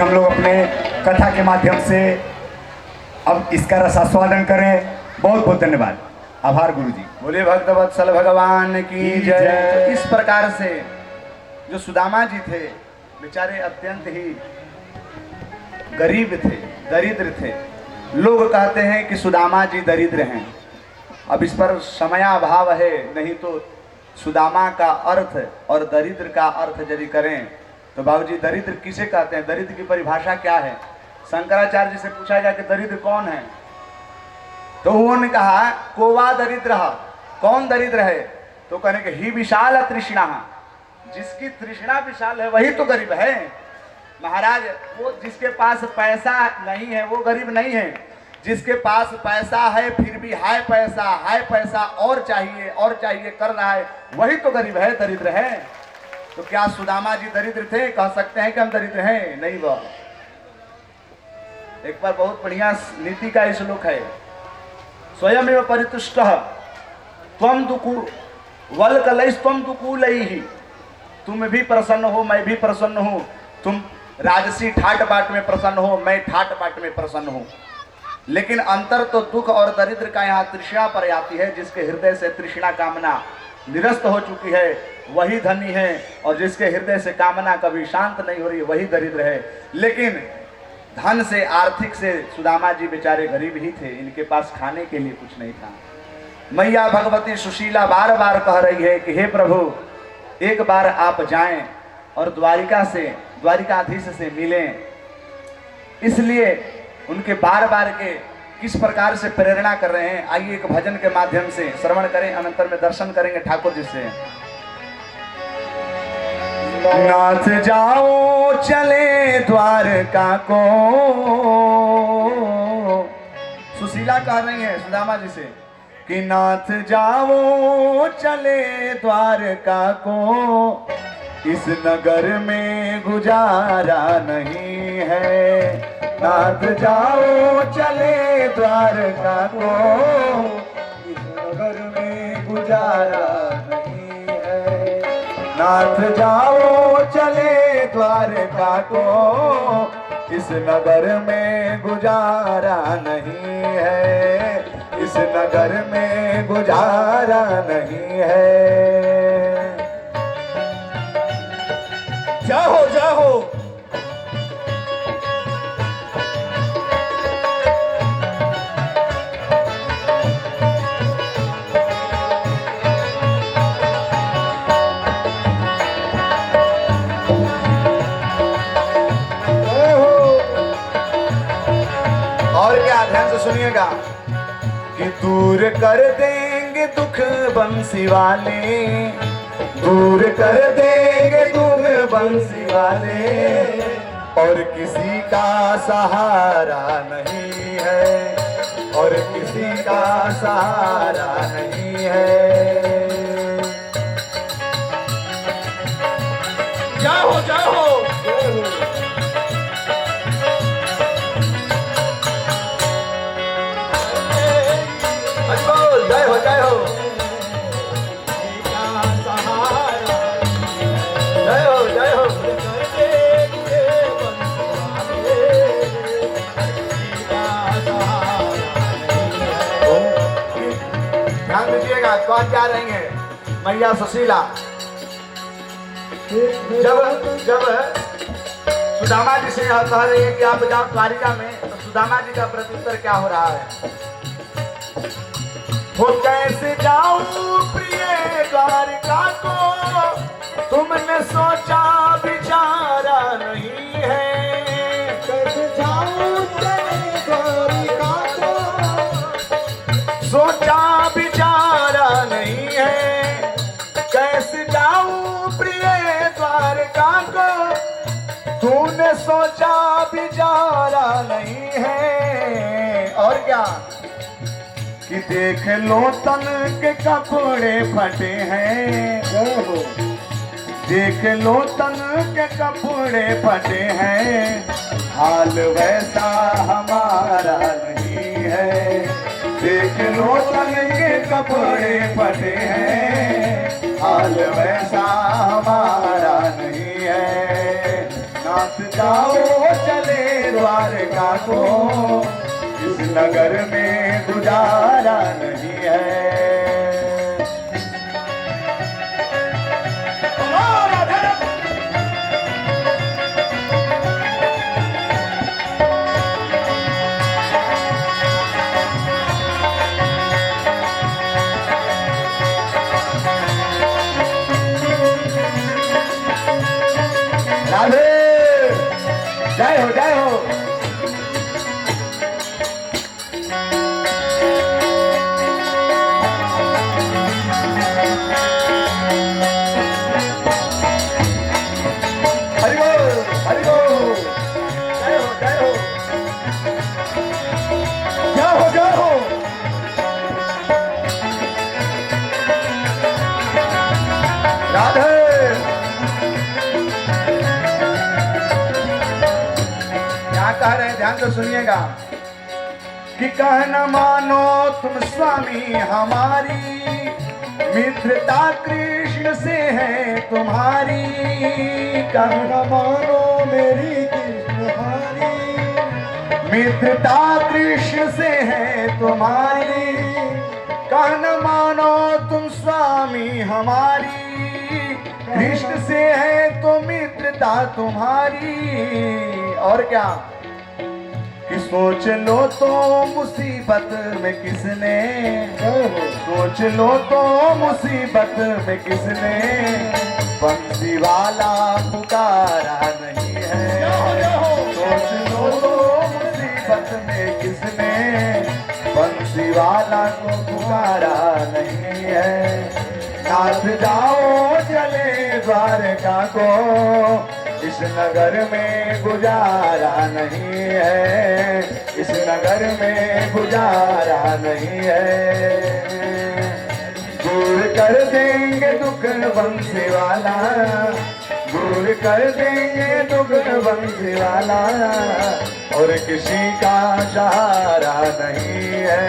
हम लोग अपने कथा के माध्यम से अब इसका रसास्वादन करें। बहुत बहुत धन्यवाद, आभार गुरु जी। बोले भक्तवत्सल भगवान की जय। तो इस प्रकार से जो सुदामा जी थे बेचारे अत्यंत ही गरीब थे, दरिद्र थे। लोग कहते हैं कि सुदामा जी दरिद्र हैं। अब इस पर समयाभाव है, नहीं तो सुदामा का अर्थ और दरिद्र का अर्थ यदि करें तो बाबूजी दरिद्र किसे कहते हैं, दरिद्र की परिभाषा क्या है। शंकराचार्य जी से पूछा गया कि दरिद्र कौन है, तो उन्होंने कहा कोवा दरिद्र, कौन दरिद्र है, तो कहने कि ही विशाल तृष्णा, जिसकी तृष्णा विशाल है वही तो गरीब है। महाराज वो जिसके पास पैसा नहीं है वो गरीब नहीं है, जिसके पास पैसा है फिर भी हाय पैसा और चाहिए कर रहा है वही तो गरीब है, दरिद्र है। तो क्या सुदामा जी दरिद्र थे? कह सकते हैं कि हम दरिद्र हैं? नहीं। वह एक बार बहुत बढ़िया नीति का श्लोक है, स्वयं एवं परितुष्ट त्वं वल कलैस्त्वं दुकूलैहि, तुम भी प्रसन्न हो मैं भी प्रसन्न हूँ, तुम राजसी ठाट बाट में प्रसन्न हो मैं ठाट बाट में प्रसन्न हूँ। लेकिन अंतर तो दुख और दरिद्र का यहाँ तृष्णा पर आती है। जिसके हृदय से तृष्णा कामना निरस्त हो चुकी है वही धनी है, और जिसके हृदय से कामना कभी शांत नहीं हो रही वही दरिद्र है। लेकिन धन से आर्थिक से सुदामा जी बेचारे गरीब ही थे, इनके पास खाने के लिए कुछ नहीं था। मैया भगवती सुशीला बार बार कह रही है कि हे प्रभु एक बार आप जाएं और द्वारिकाधीश से मिलें। इसलिए उनके बार बार के किस प्रकार से प्रेरणा कर रहे हैं, आइए एक भजन के माध्यम से श्रवण करें, अनंतर में दर्शन करेंगे ठाकुर जी से। नाथ जाओ चले द्वारका को, सुशीला कह रही है सुदामा जी से कि नाथ जाओ चले द्वारका को, इस नगर में गुजारा नहीं है। नाथ जाओ चले द्वारका को, इस नगर में गुजारा नहीं है। नाथ जाओ चले द्वारका को, इस नगर में गुजारा नहीं है, इस नगर में गुजारा नहीं है। जाओ जाओ सुनिएगा कि दूर कर देंगे दुख बंसी वाले, दूर कर देंगे दुख बंसी वाले, और किसी का सहारा नहीं है, और किसी का सहारा नहीं है। जाओ जाओ जय हो जय हो जय हो जय हो। ध्यान दीजिएगा कौन जा रही है, मैया सुशीला। जब सुदामा जी से यह कह रही है कि आप जाओ द्वारिका में, तो सुदामा जी का प्रत्युत्तर क्या हो रहा है, वो कैसे जाऊं प्रिय द्वारिका को, तुमने सोचा विचारा नहीं है। कैसे जाऊं द्वारिका को, सोचा विचारा नहीं है। कैसे जाऊं प्रिय द्वारिका को, तूने सोचा विचारा नहीं है। और क्या कि देख लो तन के कपड़े फटे हैं, देख लो तन के कपड़े फटे हैं, हाल वैसा हमारा नहीं है। देख लो तन के कपड़े फटे हैं, हाल वैसा हमारा नहीं है। नाथ नाथ जाओ चले द्वारका को, इस नगर में गुजारा नहीं है। राधे जय हो जय हो। हरि बोल हरि बोल, जय हो जय हो जय हो जय हो। राधे कह रहे हैं, ध्यान से सुनिएगा कि कहना मानो तुम स्वामी हमारी, मित्रता कृष्ण से है तुम्हारी। कहना मानो मेरी कृष्णहारी, मित्रता कृष्ण से है तुम्हारी। कहना मानो तुम स्वामी हमारी, कृष्ण से है तो मित्रता तुम्हारी। और क्या कि सोच लो तो मुसीबत में किसने, सोच लो तो मुसीबत में किसने, बंसी वाला पुकारा नहीं है। सोच लो तो मुसीबत में किसने, बंसी वाला को पुकारा नहीं है। नाथ जाओ चले द्वारका को, इस नगर में गुजारा नहीं है, इस नगर में गुजारा नहीं है। दूर कर देंगे दुख बंसी वाला, दूर कर देंगे दुख बंसी वाला, और किसी का सहारा नहीं है,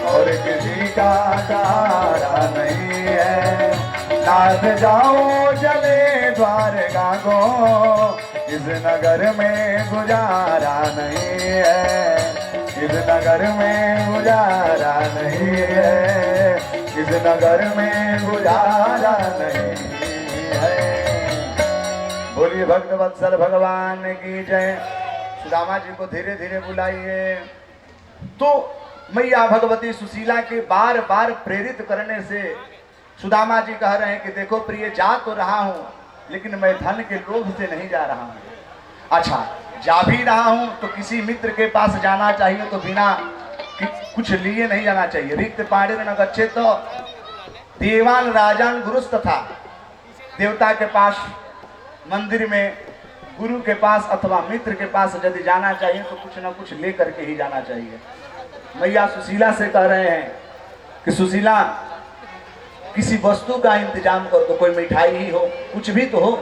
और किसी का सहारा नहीं है। नाथ जाओ चले द्वारका को, इस नगर में गुजारा नहीं है, इस नगर में गुजारा नहीं है, इस नगर में गुजारा नहीं है। बोलिए भक्त वत्सल भगवान की जय। सुदामा जी को धीरे धीरे बुलाइए। तो मैया भगवती सुशीला के बार बार प्रेरित करने से सुदामा जी कह रहे हैं कि देखो प्रिय, जा तो रहा हूं लेकिन मैं धन के लोभ से नहीं जा रहा हूं। अच्छा, जा भी रहा हूं तो किसी मित्र के पास जाना चाहिए, तो बिना कुछ लिए नहीं जाना चाहिए। रिक्त पाड़े न गच्छे तो देवान राजान गुरुस्त था। देवता के पास, मंदिर में, गुरु के पास अथवा मित्र के पास यदि जाना चाहिए तो कुछ ना कुछ ले करके ही जाना चाहिए। मैया सुशीला से कह रहे हैं कि सुशीला, किसी वस्तु का इंतजाम कर दो, कोई मिठाई ही हो, कुछ भी तो हो।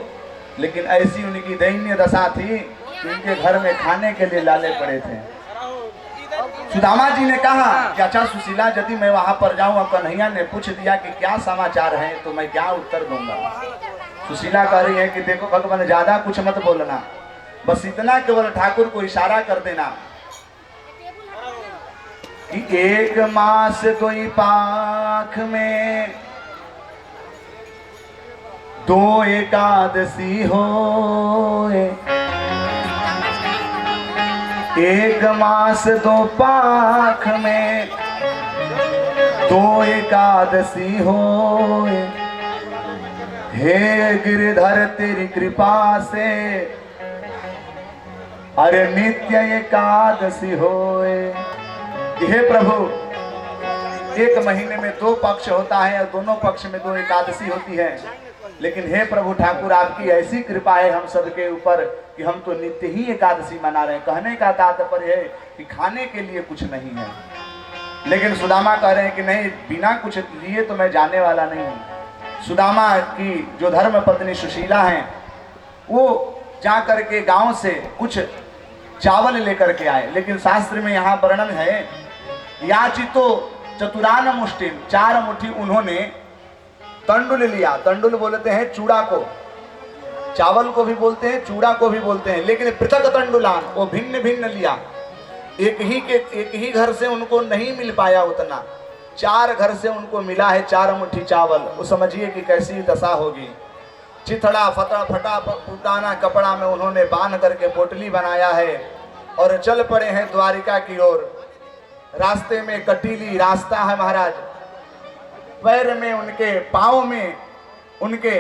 लेकिन ऐसी उनकी दयनीय दशा थी कि उनके घर में खाने के लिए लाले पड़े थे। सुदामा जी ने कहा कि अच्छा सुशीला, यदि मैं वहां पर जाऊं और कन्हैया ने पूछ दिया कि क्या समाचार है तो मैं क्या उत्तर दूंगा। सुशीला कह रही है कि देखो भगवान, ज्यादा कुछ मत बोलना, बस इतना केवल ठाकुर को इशारा कर देना कि एक मास कोई पाख में दो एकादशी हो, एक मास दो पाख में दो एकादशी हो। हे गिरधर तेरी कृपा से अरे नित्य एकादशी होए। हे प्रभु, एक महीने में दो पक्ष होता है और दोनों पक्ष में दो एकादशी होती है, लेकिन हे प्रभु ठाकुर, आपकी ऐसी कृपा है हम सबके ऊपर कि हम तो नित्य ही एकादशी मना रहे हैं। कहने का तात्पर्य है कि खाने के लिए कुछ नहीं है। लेकिन सुदामा कह रहे हैं कि नहीं, बिना कुछ लिए तो मैं जाने वाला नहीं हूँ। सुदामा की जो धर्म पत्नी सुशीला हैं, वो जा करके गांव से कुछ चावल लेकर के आए। लेकिन शास्त्र में यहाँ वर्णन है, याचितो चतुरान मुष्टिम, 4 मुट्ठी उन्होंने तंडुल लिया। तंडुल बोलते हैं चूड़ा को। चावल को भी बोलते हैं, चूड़ा को भी बोलते हैं, लेकिन पृथक तंडुलान वो भिन्न भिन्न लिया। एक ही घर से उनको नहीं मिल पाया उतना, 4 घर से उनको मिला है 4 मुट्ठी चावल। वो समझिए कि कैसी दशा होगी। चिथड़ा फटा पुटाना कपड़ा में उन्होंने बांध करके पोटली बनाया है और चल पड़े हैं द्वारिका की ओर। रास्ते में कटीली रास्ता है महाराज, पैर में उनके, पाँव में उनके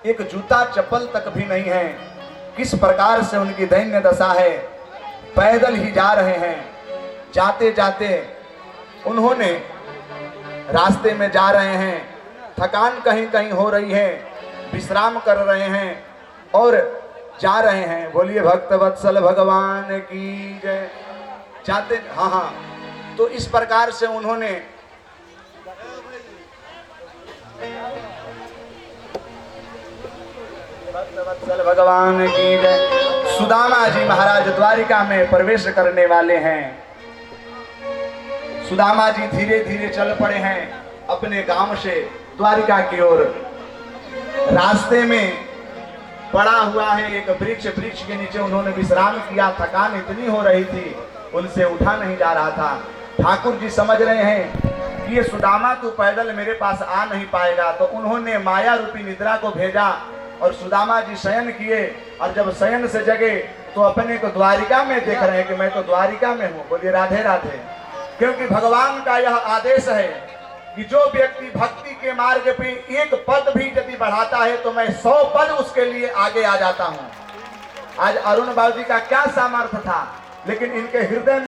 एक जूता चप्पल तक भी नहीं है। किस प्रकार से उनकी दैन्य दशा है। पैदल ही जा रहे हैं। जाते जाते उन्होंने रास्ते में जा रहे हैं, थकान कहीं कहीं हो रही है, विश्राम कर रहे हैं और जा रहे हैं। बोलिए भक्त वत्सल भगवान की जय। जाते हाँ, तो इस प्रकार से उन्होंने भक्त वत्सल भगवान की जय। सुदामा जी महाराज द्वारिका में प्रवेश करने वाले हैं। सुदामा जी धीरे धीरे चल पड़े हैं अपने गांव से द्वारिका की ओर। रास्ते में पड़ा हुआ है एक वृक्ष, वृक्ष के नीचे उन्होंने विश्राम किया। थकान इतनी हो रही थी उनसे उठा नहीं जा रहा था। ठाकुर जी समझ रहे हैं कि ये सुदामा तू पैदल मेरे पास आ नहीं पाएगा, तो उन्होंने माया रूपी निद्रा को भेजा और सुदामा जी शयन किए। और जब शयन से जगे तो अपने को द्वारिका में देख रहे हैं कि मैं तो द्वारिका में हूँ। बोलिए राधे राधे। क्योंकि भगवान का यह आदेश है कि जो व्यक्ति भक्ति के मार्ग पे एक पद भी यदि बढ़ाता है तो मैं 100 पद उसके लिए आगे आ जाता हूँ। आज अरुण बाबू जी का क्या सामर्थ्य था, लेकिन इनके हृदय